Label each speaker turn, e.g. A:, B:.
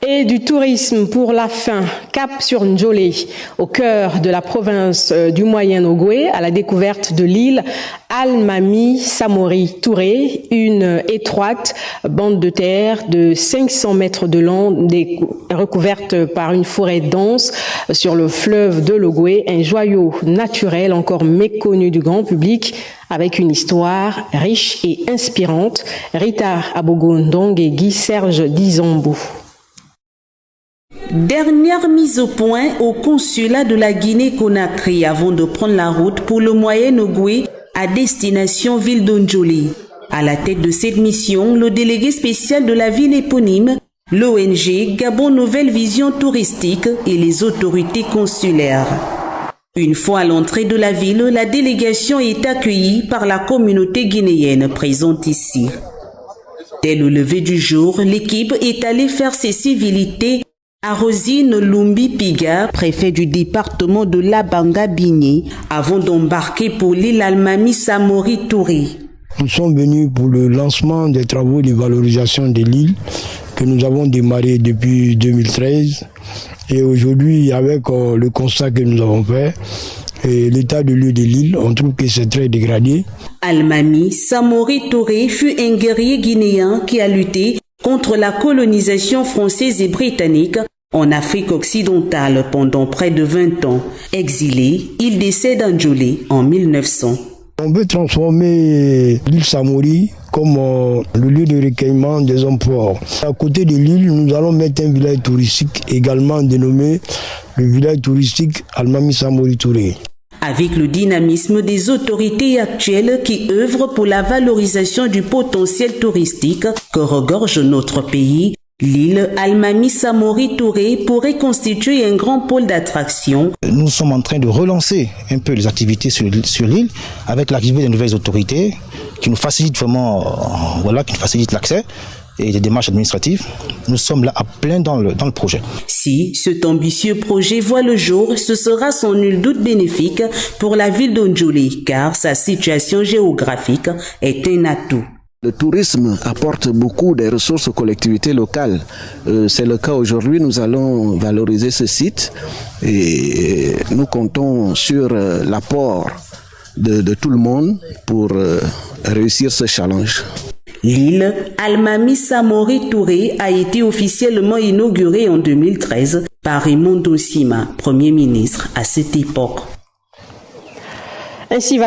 A: Et du tourisme pour la fin, cap sur Njolé, au cœur de la province du Moyen-Ogooué, à la découverte de l'île Almami Samori Touré, une étroite bande de terre de 500 mètres de long, recouverte par une forêt dense sur le fleuve de l'Ogooué, un joyau naturel encore méconnu du grand public, avec une histoire riche et inspirante. Rita Abogondong et Guy Serge Dizambou.
B: Dernière mise au point au consulat de la Guinée-Conakry avant de prendre la route pour le Moyen-Ogooué à destination ville d'Ndjolé. À la tête de cette mission, le délégué spécial de la ville éponyme, l'ONG Gabon Nouvelle Vision Touristique et les autorités consulaires. Une fois à l'entrée de la ville, la délégation est accueillie par la communauté guinéenne présente ici. Dès le lever du jour, l'équipe est allée faire ses civilités à Rosine Lumbi Piga, préfet du département de Labanga-Bigné, avant d'embarquer pour l'île Almami Samori Touré.
C: Nous sommes venus pour le lancement des travaux de valorisation de l'île que nous avons démarré depuis 2013. Et aujourd'hui, avec le constat que nous avons fait, et l'état de lieu de l'île, on trouve que c'est très dégradé.
B: Almami Samori Touré fut un guerrier guinéen qui a lutté contre la colonisation française et britannique en Afrique occidentale pendant près de 20 ans. Exilé, il décède à Ndjolé en 1900.
C: On veut transformer l'île Samori comme le lieu de recueillement des hommes forts. À côté de l'île, nous allons mettre un village touristique également dénommé le village touristique Almami Samori Touré.
B: Avec le dynamisme des autorités actuelles qui œuvrent pour la valorisation du potentiel touristique que regorge notre pays, l'île Almami Samori Touré pourrait constituer un grand pôle d'attraction.
D: Nous sommes en train de relancer un peu les activités sur l'île avec l'arrivée des nouvelles autorités qui nous facilitent vraiment, qui nous facilitent l'accès et les démarches administratives. Nous sommes là à plein dans le projet.
B: Si cet ambitieux projet voit le jour, ce sera sans nul doute bénéfique pour la ville d'Ndjolé, car sa situation géographique est un atout.
E: Le tourisme apporte beaucoup de ressources aux collectivités locales. C'est le cas aujourd'hui, nous allons valoriser ce site et nous comptons sur l'apport de tout le monde pour réussir ce challenge.
B: L'île Almami Samori Touré a été officiellement inaugurée en 2013 par Raymond Dosima, Premier ministre à cette époque.
A: Ainsi va